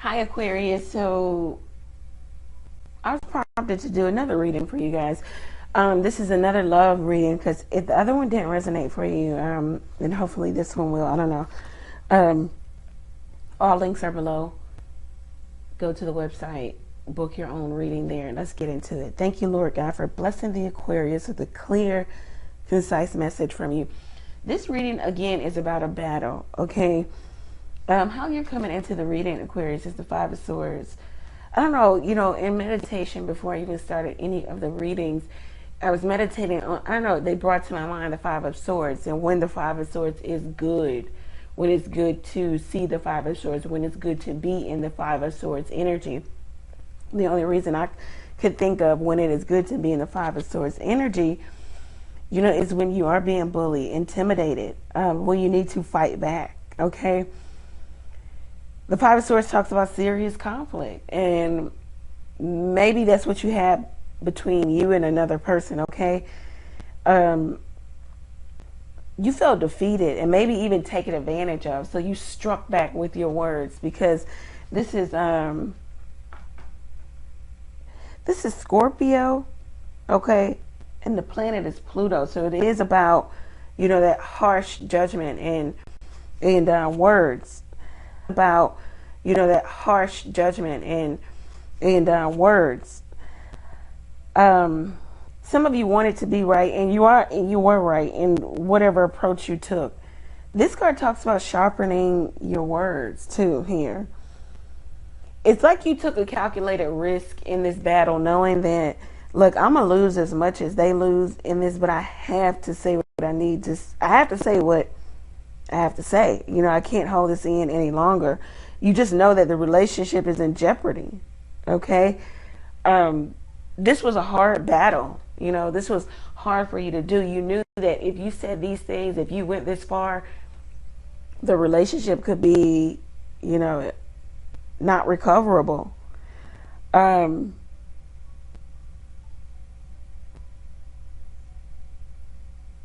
Hi Aquarius. So I was prompted to do another reading for you guys. This is another love reading because if the other one didn't resonate for you, then hopefully this one will. I don't know. Um, all links are below. Go to the website, book your own reading there. Let's get into it. Thank you, Lord God, for blessing the Aquarius with a clear, concise message from you. This reading again is about a battle. Okay. How you're coming into the reading, Aquarius, is the Five of Swords. I don't know, in meditation before I even started any of the readings, I was meditating on, I don't know, they brought to my mind the Five of Swords, and when the Five of Swords is good, when it's good to see the Five of Swords, when it's good to be in the Five of Swords energy. The only reason I could think of when it is good to be in the Five of Swords energy, is when you are being bullied, intimidated, when you need to fight back, okay? The Five of Swords talks about serious conflict, and maybe that's what you have between you and another person, okay? You felt defeated and maybe even taken advantage of, so you struck back with your words because this is Scorpio, okay? And the planet is Pluto, so it is about, that harsh judgment and words. About that harsh judgment and words. Some of you wanted to be right, and you were right in whatever approach you took. This card talks about sharpening your words too here. It's like you took a calculated risk in this battle, knowing that, look, I'm gonna lose as much as they lose in this, but I have to say what I need to. I have to say what I have to say. I can't hold this in any longer. You just know that the relationship is in jeopardy. Okay? This was a hard battle. This was hard for you to do. You knew that if you said these things, if you went this far, the relationship could be, not recoverable.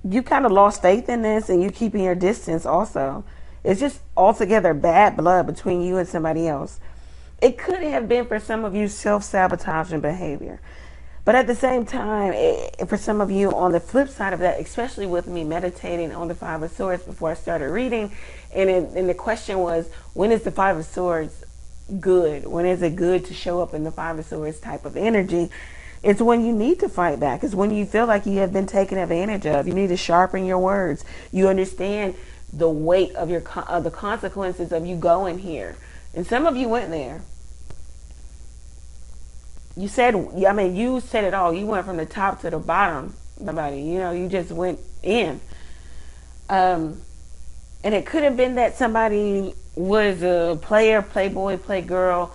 You kind of lost faith in this, and you keeping your distance also. It's just altogether bad blood between you and somebody else. It could have been for some of you self-sabotaging behavior. But at the same time, for some of you on the flip side of that, especially with me meditating on the Five of Swords before I started reading, and the question was, when is the Five of Swords good? When is it good to show up in the Five of Swords type of energy? It's when you need to fight back. It's when you feel like you have been taken advantage of. You need to sharpen your words. You understand the weight of the consequences of you going here. And some of you went there. You said it all. You went from the top to the bottom. You just went in. And it could have been that somebody was a player, playboy, playgirl.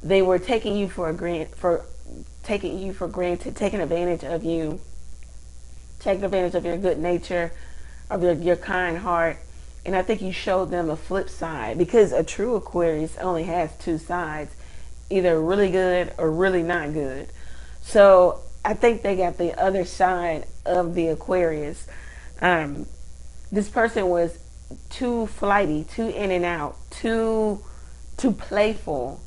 They were taking you for granted, taking advantage of you, taking advantage of your good nature, of your kind heart. And I think you showed them a flip side, because a true Aquarius only has two sides, either really good or really not good. So I think they got the other side of the Aquarius. This person was too flighty, too in and out, too playful.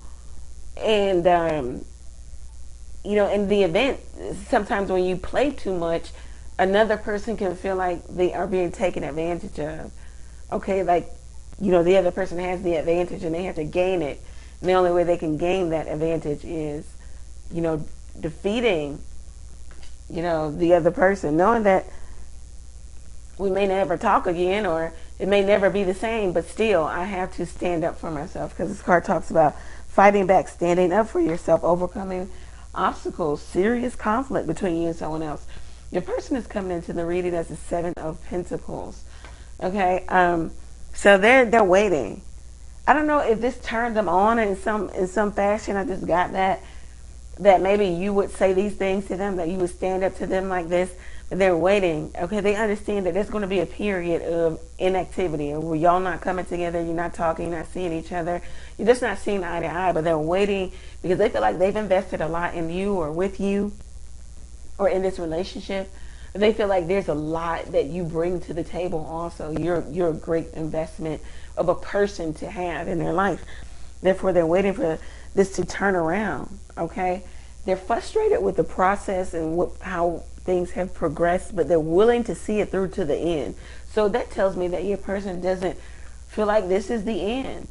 And in the event, sometimes when you play too much, another person can feel like they are being taken advantage of. Okay, like, the other person has the advantage and they have to gain it. And the only way they can gain that advantage is, defeating, the other person. Knowing that we may never talk again, or it may never be the same, but still, I have to stand up for myself, because this card talks about fighting back, standing up for yourself, overcoming obstacles, serious conflict between you and someone else. Your person is coming into the reading as the Seven of Pentacles. Okay, so they're waiting. I don't know if this turned them on in some fashion. I just got that maybe you would say these things to them, that you would stand up to them like this. But they're waiting. Okay, they understand that there's going to be a period of inactivity, where y'all not coming together, you're not talking, you're not seeing each other, you're just not seeing eye to eye. But they're waiting because they feel like they've invested a lot in you, or with you, or in this relationship. They feel like there's a lot that you bring to the table also. You're a great investment of a person to have in their life. Therefore, they're waiting for this to turn around, okay? They're frustrated with the process and how things have progressed, but they're willing to see it through to the end. So that tells me that your person doesn't feel like this is the end.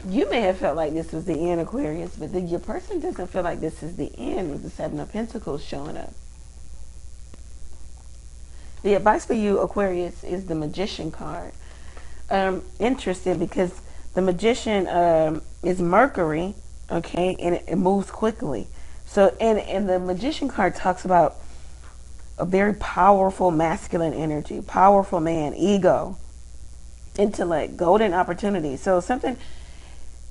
You may have felt like this was the end, Aquarius, but your person doesn't feel like this is the end with the Seven of Pentacles showing up. The advice for you, Aquarius, is the Magician card. Interesting because the Magician is Mercury, okay, and it moves quickly. So, and the Magician card talks about a very powerful masculine energy, powerful man, ego, intellect, golden opportunity. So something,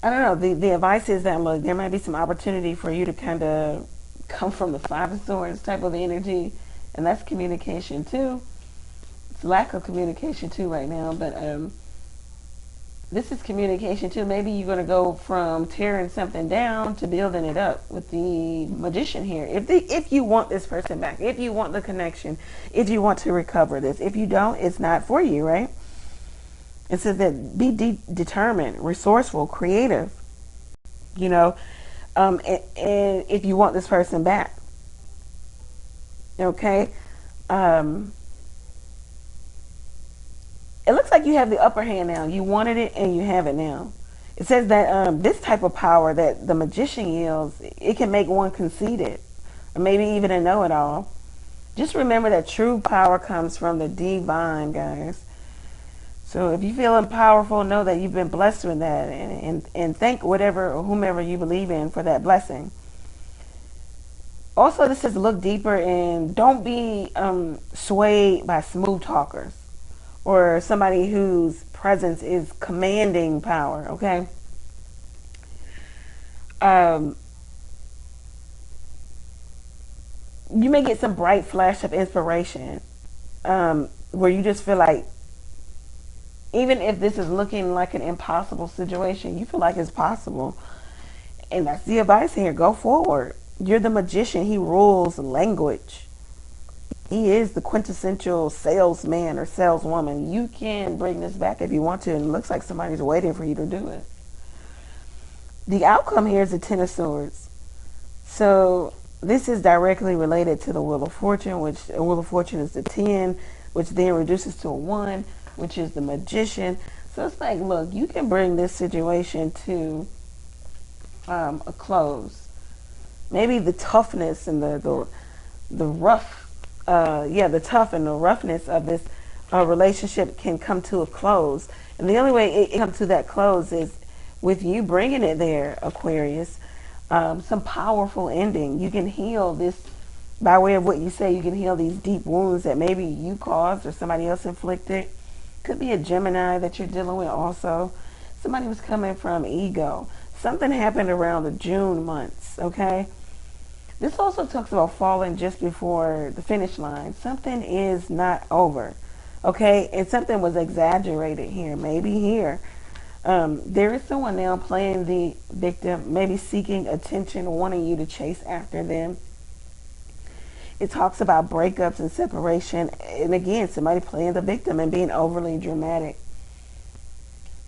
I don't know, the advice is that, look, there might be some opportunity for you to kind of come from the Five of Swords type of energy, and that's communication too. It's lack of communication too right now, but this is communication too. Maybe you're going to go from tearing something down to building it up with the Magician here. If you want this person back, if you want the connection, if you want to recover this, if you don't, it's not for you, right? It says that be determined, resourceful, creative, you know, and if you want this person back, okay. It looks like you have the upper hand now. You wanted it and you have it now. It says that this type of power that the Magician yields, it can make one conceited or maybe even a know-it-all. Just remember that true power comes from the divine, guys. So if you're feeling powerful, know that you've been blessed with that, and thank whatever or whomever you believe in for that blessing. Also, this says look deeper and don't be swayed by smooth talkers or somebody whose presence is commanding power, okay? You may get some bright flash of inspiration where you just feel like, even if this is looking like an impossible situation, you feel like it's possible. And that's the advice here. Go forward. You're the Magician. He rules language. He is the quintessential salesman or saleswoman. You can bring this back if you want to, and it looks like somebody's waiting for you to do it. The outcome here is the Ten of Swords. So this is directly related to the Wheel of Fortune, which the Wheel of Fortune is the 10, which then reduces to a 1, which is the Magician. So it's like, look, you can bring this situation to a close. Maybe the toughness and the rough, the tough and the roughness of this relationship can come to a close. And the only way it comes to that close is with you bringing it there, Aquarius. Some powerful ending. You can heal this by way of what you say. You can heal these deep wounds that maybe you caused or somebody else inflicted. Could be a Gemini that you're dealing with also. Somebody was coming from ego. Something happened around the June months, okay? This also talks about falling just before the finish line. Something is not over, okay? And something was exaggerated here, maybe here. There is someone now playing the victim, maybe seeking attention, wanting you to chase after them. It talks about breakups and separation. And again, somebody playing the victim and being overly dramatic.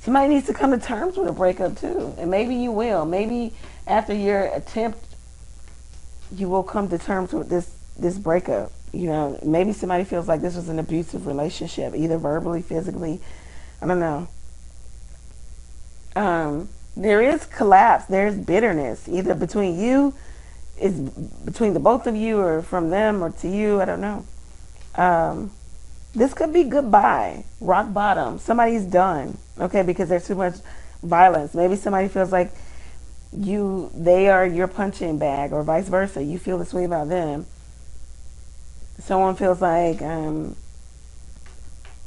Somebody needs to come to terms with a breakup too. And maybe you will. Maybe after your attempt, you will come to terms with this breakup. You know, maybe somebody feels like this was an abusive relationship, either verbally, physically. I don't know. There is collapse. There's bitterness, either between you, is between the both of you, or from them or to you. I don't know. This could be goodbye, rock bottom. Somebody's done, okay, because there's too much violence. Maybe somebody feels like they are your punching bag, or vice versa. You feel this way about them. Someone feels like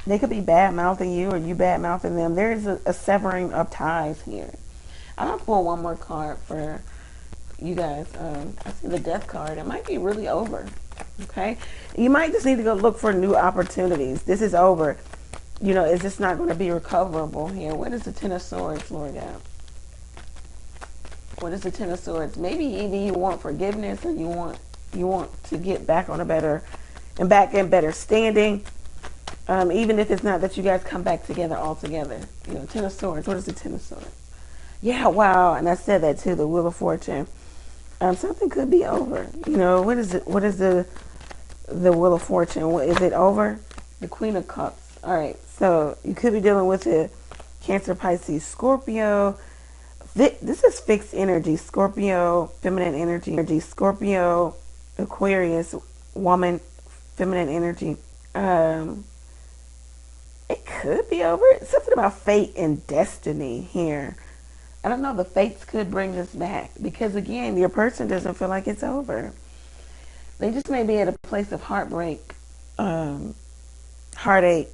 they could be bad-mouthing you, or you bad-mouthing them. There's a severing of ties here. I'm going to pull one more card for you guys. I see the Death card. It might be really over, okay? You might just need to go look for new opportunities. This is over. You know, it's just not going to be recoverable here. What is the Ten of Swords, Lord God? What is the Ten of Swords? Maybe either you want forgiveness, or you want to get back on a better standing. Even if it's not that you guys come back together all together. You know, Ten of Swords. What is the Ten of Swords? Yeah, wow. And I said that too, the Wheel of Fortune. Something could be over. You know, what is it? What is the Wheel of Fortune? What is it over? The Queen of Cups. All right. So you could be dealing with a Cancer, Pisces, Scorpio. This is fixed energy. Scorpio, feminine energy. Scorpio, Aquarius, woman, feminine energy. Um, it could be over. It's something about fate and destiny here. I don't know. The fates could bring this back because again, your person doesn't feel like it's over. They just may be at a place of heartbreak, um, heartache,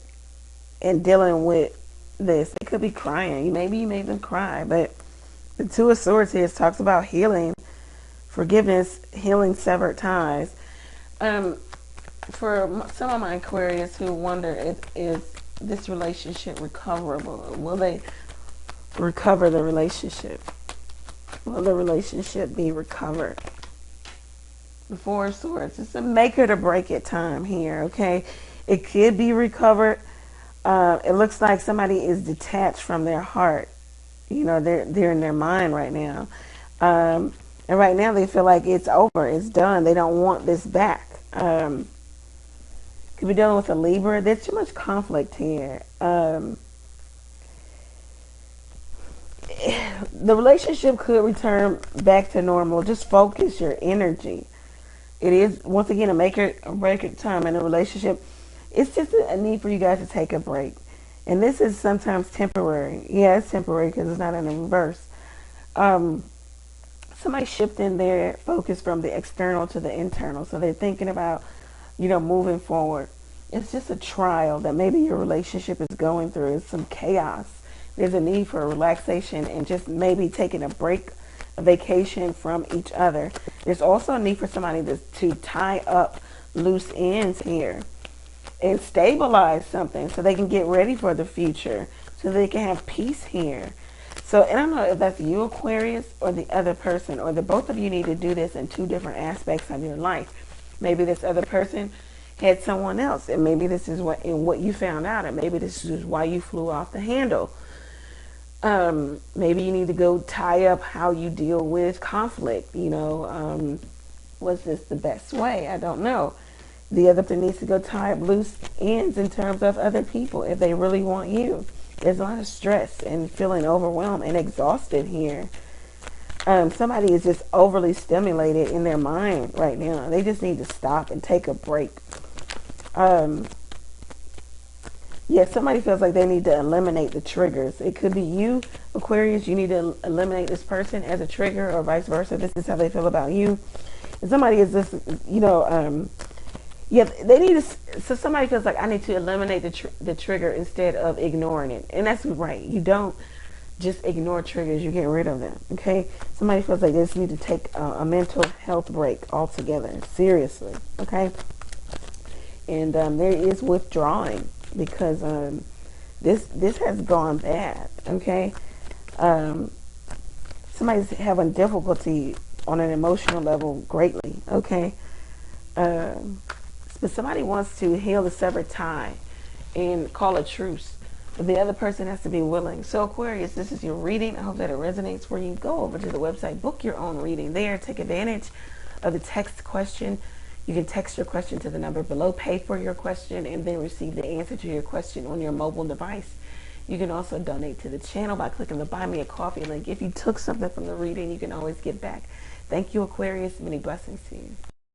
and dealing with this. They could be crying. Maybe you made them cry, but the Two of Swords here talks about healing, forgiveness, healing severed ties. Um, for some of my Aquarius who wonder if is this relationship recoverable, will they recover the relationship? Will the relationship be recovered? The Four of Swords. It's a make it or break it time here, okay? It could be recovered. It looks like somebody is detached from their heart. You know, they're in their mind right now. And right now they feel like it's over, it's done. They don't want this back. Could be dealing with a Libra. There's too much conflict here. The relationship could return back to normal. Just focus your energy. It is, once again, a make or break it time in a relationship. It's just a need for you guys to take a break. And this is sometimes temporary. Yeah, it's temporary because it's not in the reverse. Somebody shifting their focus from the external to the internal. So they're thinking about, you know, moving forward. It's just a trial that maybe your relationship is going through. It's some chaos. There's a need for relaxation and just maybe taking a break, a vacation from each other. There's also a need for somebody to tie up loose ends here and stabilize something so they can get ready for the future, so they can have peace here. So, and I don't know if that's you, Aquarius, or the other person, or the both of you need to do this in two different aspects of your life. Maybe this other person had someone else, and maybe this is what you found out, and maybe this is why you flew off the handle. Maybe you need to go tie up how you deal with conflict. You know, was this the best way? I don't know. The other person needs to go tie up loose ends in terms of other people if they really want you. There's a lot of stress and feeling overwhelmed and exhausted here. Somebody is just overly stimulated in their mind right now. They just need to stop and take a break. Yeah, somebody feels like they need to eliminate the triggers. It could be you, Aquarius. You need to eliminate this person as a trigger, or vice versa. This is how they feel about you. And somebody is just, you know, yeah, they need to. So somebody feels like I need to eliminate the trigger instead of ignoring it, and that's right. You don't just ignore triggers; you get rid of them. Okay. Somebody feels like they just need to take a mental health break altogether. Seriously. Okay. And there is withdrawing because this has gone bad. Okay. Somebody's having difficulty on an emotional level greatly. Okay. But somebody wants to heal the severed tie and call a truce. But the other person has to be willing. So Aquarius, this is your reading. I hope that it resonates for you. Go over to the website, book your own reading there. Take advantage of the text question. You can text your question to the number below, pay for your question, and then receive the answer to your question on your mobile device. You can also donate to the channel by clicking the Buy Me a Coffee link. If you took something from the reading, you can always get back. Thank you, Aquarius. Many blessings to you.